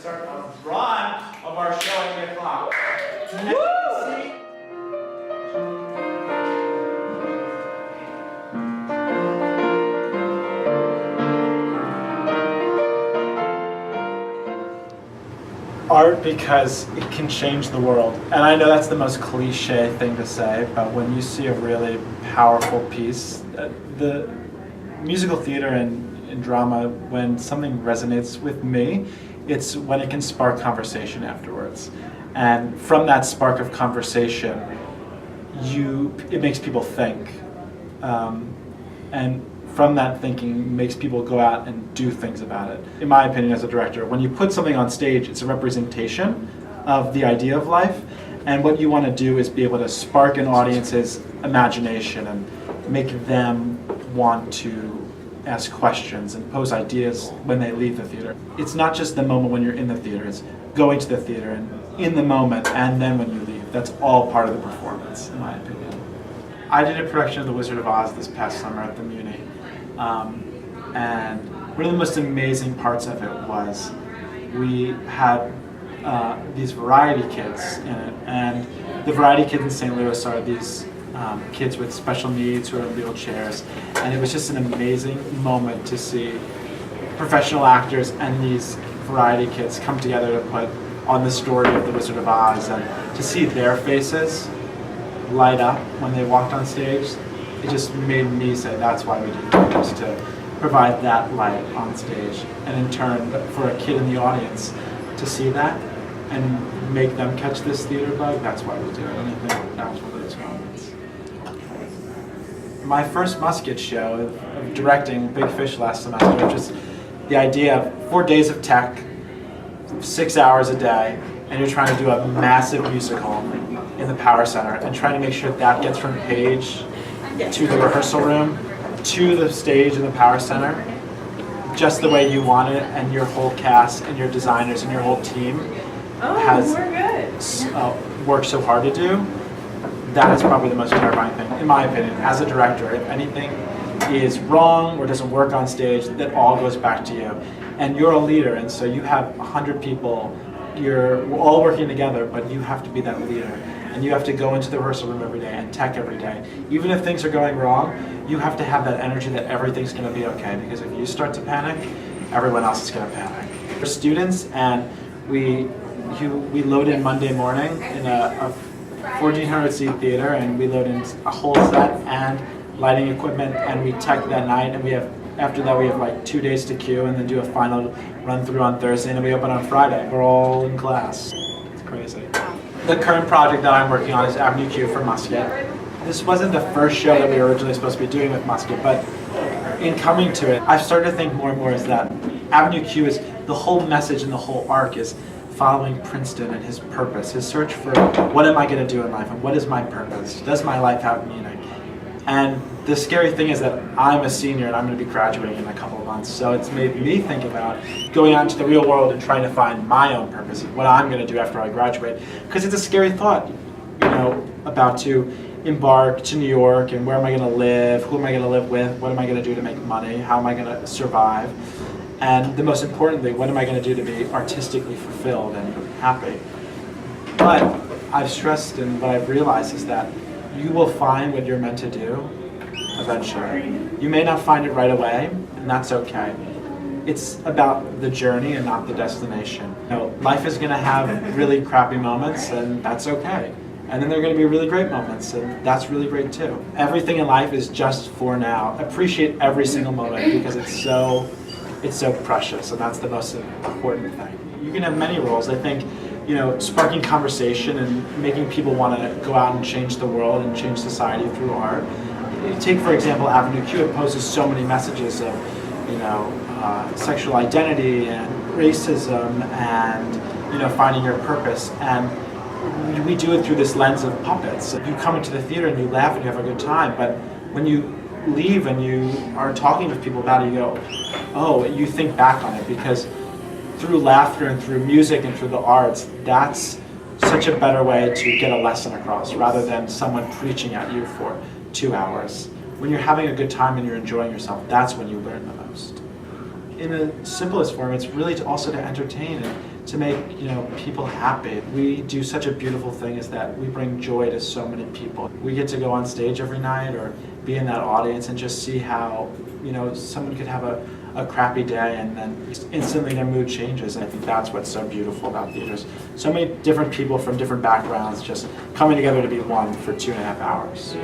start a run of our show at 8 o'clock. Art because it can change the world. And I know that's the most cliche thing to say, but when you see a really powerful piece, the musical theater and drama, when something resonates with me, it's when it can spark conversation afterwards. And from that spark of conversation, it makes people think. And from that thinking makes people go out and do things about it. In my opinion as a director, when you put something on stage, it's a representation of the idea of life, and what you want to do is be able to spark an audience's imagination and make them want to ask questions and pose ideas when they leave the theater. It's not just the moment when you're in the theater, it's going to the theater and in the moment and then when you leave. That's all part of the performance, in my opinion. I did a production of The Wizard of Oz this past summer at the Muni. And one of the most amazing parts of it was we had these variety kids in it, and the variety kids in St. Louis are these kids with special needs who are in wheelchairs, and it was just an amazing moment to see professional actors and these variety kids come together to put on the story of The Wizard of Oz, and to see their faces light up when they walked on stage. It just made me say that's why we do theaters, to provide that light on stage, and in turn for a kid in the audience to see that and make them catch this theater bug. That's why we do it, and I think that was one of those moments. My first Musket show of directing Big Fish last semester, just the idea of 4 days of tech, 6 hours a day, and you're trying to do a massive musical in the Power Center and trying to make sure that gets from page to the rehearsal room, to the stage in the Power Center, just the way you want it, and your whole cast and your designers and your whole team has worked so hard to do. That is probably the most terrifying thing, in my opinion, as a director. If anything is wrong or doesn't work on stage, that all goes back to you. And you're a leader, and so you have 100 people, we're all working together, but you have to be that leader. And you have to go into the rehearsal room every day and tech every day. Even if things are going wrong, you have to have that energy that everything's going to be okay, because if you start to panic, everyone else is going to panic. We're students, and we load in Monday morning in a 1,400-seat theater, and we load in a whole set and lighting equipment, and we tech that night, and after that we have like 2 days to queue, and then do a final run through on Thursday, and then we open on Friday. We're all in class. It's crazy. The current project that I'm working on is Avenue Q for Musket. This wasn't the first show that we were originally supposed to be doing with Musket, but in coming to it, I've started to think more and more is that Avenue Q is the whole message, and the whole arc is following Princeton and his purpose, his search for what am I going to do in life and what is my purpose? Does my life have meaning? And the scary thing is that I'm a senior and I'm going to be graduating in a couple of months, so it's made me think about going out into the real world and trying to find my own purpose, what I'm going to do after I graduate. Because it's a scary thought, about to embark to New York, and where am I going to live, who am I going to live with, what am I going to do to make money, how am I going to survive, and the most importantly, what am I going to do to be artistically fulfilled and happy. But I've stressed, and what I've realized is that you will find what you're meant to do eventually. You may not find it right away, and that's okay. It's about the journey and not the destination. Life is going to have really crappy moments, and that's okay. And then there are going to be really great moments, and that's really great too. Everything in life is just for now. Appreciate every single moment, because it's so precious, and that's the most important thing. You can have many roles. I think sparking conversation and making people want to go out and change the world and change society through art. Take, for example, Avenue Q. It poses so many messages of, sexual identity and racism and, finding your purpose. And we do it through this lens of puppets. You come into the theater and you laugh and you have a good time, but when you leave and you are talking with people about it, you go, oh, you think back on it, because through laughter and through music and through the arts, that's such a better way to get a lesson across, rather than someone preaching at you for 2 hours. When you're having a good time and you're enjoying yourself, that's when you learn the most. In the simplest form, it's really also to entertain and to make people happy. We do such a beautiful thing is that we bring joy to so many people. We get to go on stage every night or be in that audience and just see how someone could have a crappy day and then instantly their mood changes. And I think that's what's so beautiful about theaters. So many different people from different backgrounds just coming together to be one for 2.5 hours.